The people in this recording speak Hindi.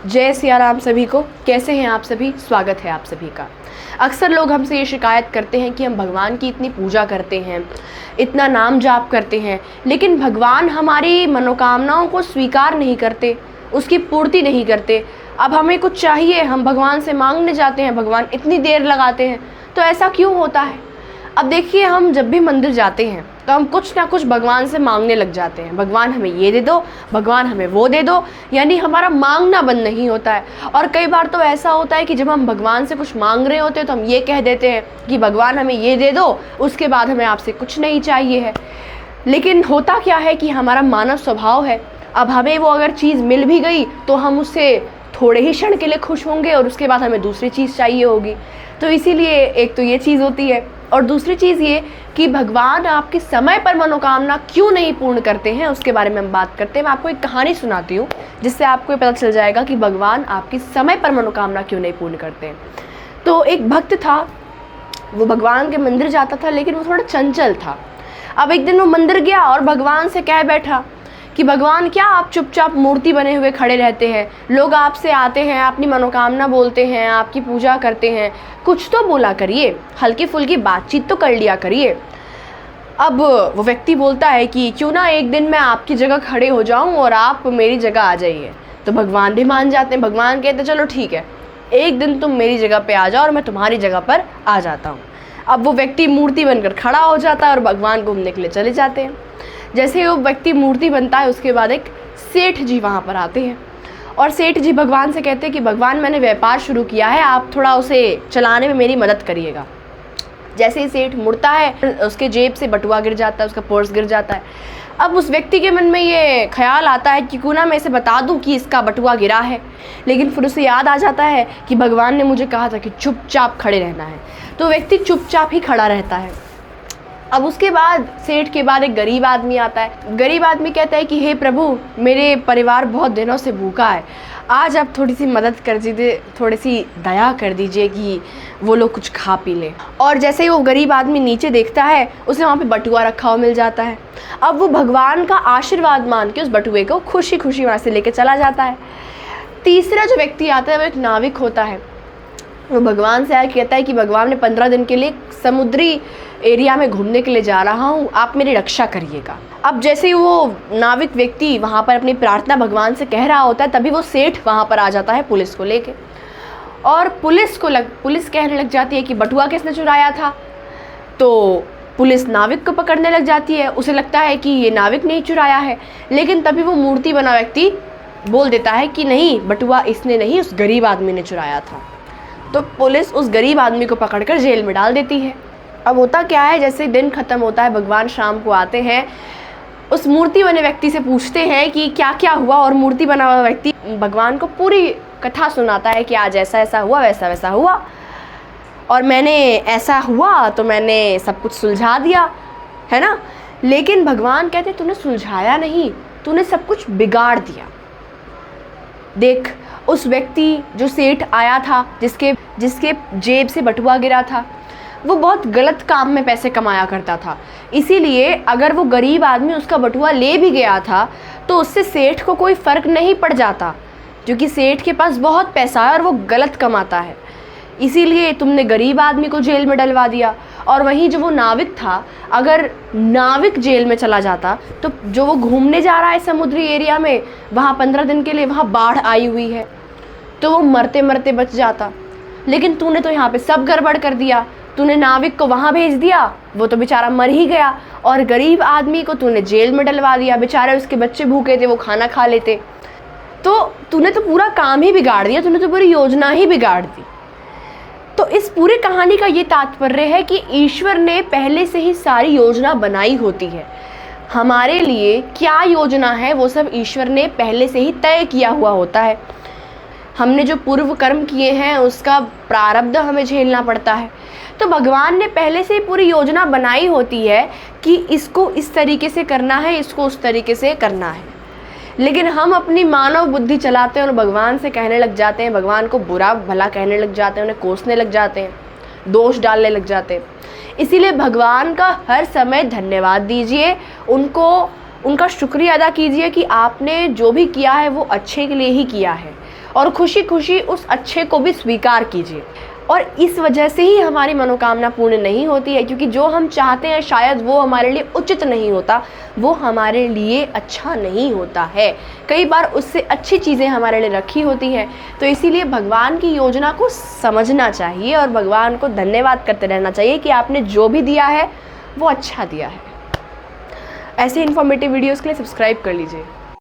जय सिया राम सभी को। कैसे हैं आप सभी? स्वागत है आप सभी का। अक्सर लोग हमसे ये शिकायत करते हैं कि हम भगवान की इतनी पूजा करते हैं, इतना नाम जाप करते हैं, लेकिन भगवान हमारी मनोकामनाओं को स्वीकार नहीं करते, उसकी पूर्ति नहीं करते। अब हमें कुछ चाहिए, हम भगवान से मांगने जाते हैं, भगवान इतनी देर लगाते हैं। तो ऐसा क्यों होता है? अब देखिए, हम जब भी मंदिर जाते हैं तो हम कुछ ना कुछ भगवान से मांगने लग जाते हैं। भगवान हमें ये दे दो, भगवान हमें वो दे दो, यानी हमारा मांगना बंद नहीं होता है। और कई बार तो ऐसा होता है कि जब हम भगवान से कुछ मांग रहे होते हैं तो हम ये कह देते हैं कि भगवान हमें ये दे दो, उसके बाद हमें आपसे कुछ नहीं चाहिए है। लेकिन होता क्या है कि हमारा मानव स्वभाव है, अब हमें वो अगर चीज़ मिल भी गई तो हम उससे थोड़े ही क्षण के लिए खुश होंगे और उसके बाद हमें दूसरी चीज़ चाहिए होगी। तो इसीलिए एक तो ये चीज़ होती है, और दूसरी चीज़ ये कि भगवान आपके समय पर मनोकामना क्यों नहीं पूर्ण करते हैं, उसके बारे में हम बात करते हैं। मैं आपको एक कहानी सुनाती हूँ जिससे आपको ये पता चल जाएगा कि भगवान आपकी समय पर मनोकामना क्यों नहीं पूर्ण करते हैं। तो एक भक्त था, वो भगवान के मंदिर जाता था, लेकिन वो थोड़ा चंचल था। अब एक दिन वो मंदिर गया और भगवान से कह बैठा कि भगवान, क्या आप चुपचाप मूर्ति बने हुए खड़े रहते हैं? लोग आपसे आते हैं, अपनी मनोकामना बोलते हैं, आपकी पूजा करते हैं, कुछ तो बोला करिए, हल्की फुल्की बातचीत तो कर लिया करिए। अब वो व्यक्ति बोलता है कि क्यों ना एक दिन मैं आपकी जगह खड़े हो जाऊं और आप मेरी जगह आ जाइए। तो भगवान भी मान जाते हैं। भगवान कहते हैं चलो ठीक है, एक दिन तुम मेरी जगह पे आ जाओ और मैं तुम्हारी जगह पर आ जाता हूँ। अब वो व्यक्ति मूर्ति बनकर खड़ा हो जाता है और भगवान घूमने के लिए चले जाते हैं। जैसे ही वो व्यक्ति मूर्ति बनता है, उसके बाद एक सेठ जी वहाँ पर आते हैं और सेठ जी भगवान से कहते हैं कि भगवान, मैंने व्यापार शुरू किया है, आप थोड़ा उसे चलाने में मेरी मदद करिएगा। जैसे ही सेठ मुड़ता है, उसके जेब से बटुआ गिर जाता है, उसका पर्स गिर जाता है। अब उस व्यक्ति के मन में ये ख्याल आता है कि क्यों ना मैं इसे बता दूं कि इसका बटुआ गिरा है, लेकिन फिर उसे याद आ जाता है कि भगवान ने मुझे कहा था कि चुपचाप खड़े रहना है। तो व्यक्ति चुपचाप ही खड़ा रहता है। अब उसके बाद सेठ के बाद एक गरीब आदमी आता है। गरीब आदमी कहता है कि हे प्रभु, मेरे परिवार बहुत दिनों से भूखा है, आज आप थोड़ी सी मदद कर दीजिए, थोड़ी सी दया कर दीजिए कि वो लोग कुछ खा पी लें। और जैसे ही वो गरीब आदमी नीचे देखता है, उसे वहाँ पे बटुआ रखा हुआ मिल जाता है। अब वो भगवान का आशीर्वाद मान के उस बटुए को खुशी खुशी वहाँ से लेके चला जाता है। तीसरा जो व्यक्ति आता है वो एक नाविक होता है। वो भगवान से आके कहता है कि भगवान, ने 15 दिन के लिए समुद्री एरिया में घूमने के लिए जा रहा हूँ, आप मेरी रक्षा करिएगा। अब जैसे ही वो नाविक व्यक्ति वहाँ पर अपनी प्रार्थना भगवान से कह रहा होता है, तभी वो सेठ वहाँ पर आ जाता है पुलिस को लेके। और पुलिस कहने लग जाती है कि बटुआ किसने चुराया था। तो पुलिस नाविक को पकड़ने लग जाती है। उसे लगता है कि ये नाविक ने ही चुराया है, लेकिन तभी वो मूर्ति बना व्यक्ति बोल देता है कि नहीं, बटुआ इसने नहीं, उस गरीब आदमी ने चुराया था। तो पुलिस उस गरीब आदमी को पकड़कर जेल में डाल देती है। अब होता क्या है, जैसे दिन ख़त्म होता है, भगवान शाम को आते हैं, उस मूर्ति बने व्यक्ति से पूछते हैं कि क्या क्या हुआ, और मूर्ति बना हुआ व्यक्ति भगवान को पूरी कथा सुनाता है कि आज ऐसा ऐसा हुआ, वैसा वैसा हुआ, और मैंने ऐसा हुआ तो मैंने सब कुछ सुलझा दिया, है ना। लेकिन भगवान कहते तूने सुलझाया नहीं, तूने सब कुछ बिगाड़ दिया। देख, उस व्यक्ति जो सेठ आया था, जिसके जेब से बटुआ गिरा था, वो बहुत गलत काम में पैसे कमाया करता था। इसीलिए अगर वो गरीब आदमी उसका बटुआ ले भी गया था तो उससे सेठ को कोई फ़र्क नहीं पड़ जाता, क्योंकि सेठ के पास बहुत पैसा है और वो गलत कमाता है। इसीलिए तुमने गरीब आदमी को जेल में डलवा दिया। और वहीं जो वो नाविक था, अगर नाविक जेल में चला जाता तो जो वो घूमने जा रहा है समुद्री एरिया में, वहाँ 15 दिन के लिए वहाँ बाढ़ आई हुई है, तो वो मरते मरते बच जाता। लेकिन तूने तो यहाँ पे सब गड़बड़ कर दिया। तूने नाविक को वहाँ भेज दिया, वो तो बेचारा मर ही गया, और गरीब आदमी को तूने जेल में डलवा दिया। बेचारे उसके बच्चे भूखे थे, वो खाना खा लेते। तो तूने तो पूरा काम ही बिगाड़ दिया, तूने तो पूरी योजना ही बिगाड़ दी। तो इस पूरी कहानी का ये तात्पर्य है कि ईश्वर ने पहले से ही सारी योजना बनाई होती है। हमारे लिए क्या योजना है वो सब ईश्वर ने पहले से ही तय किया हुआ होता है। हमने जो पूर्व कर्म किए हैं उसका प्रारब्ध हमें झेलना पड़ता है। तो भगवान ने पहले से ही पूरी योजना बनाई होती है कि इसको इस तरीके से करना है, इसको उस तरीके से करना है। लेकिन हम अपनी मानव बुद्धि चलाते हैं और भगवान से कहने लग जाते हैं, भगवान को बुरा भला कहने लग जाते हैं, उन्हें कोसने लग जाते हैं, दोष डालने लग जाते हैं। इसीलिए भगवान का हर समय धन्यवाद दीजिए, उनका शुक्रिया अदा कीजिए कि आपने जो भी किया है वो अच्छे के लिए ही किया है। और खुशी खुशी उस अच्छे को भी स्वीकार कीजिए। और इस वजह से ही हमारी मनोकामना पूर्ण नहीं होती है, क्योंकि जो हम चाहते हैं शायद वो हमारे लिए उचित नहीं होता, वो हमारे लिए अच्छा नहीं होता है। कई बार उससे अच्छी चीज़ें हमारे लिए रखी होती हैं। तो इसीलिए भगवान की योजना को समझना चाहिए और भगवान को धन्यवाद करते रहना चाहिए कि आपने जो भी दिया है वो अच्छा दिया है। ऐसे इन्फॉर्मेटिव वीडियोज़ के लिए सब्सक्राइब कर लीजिए।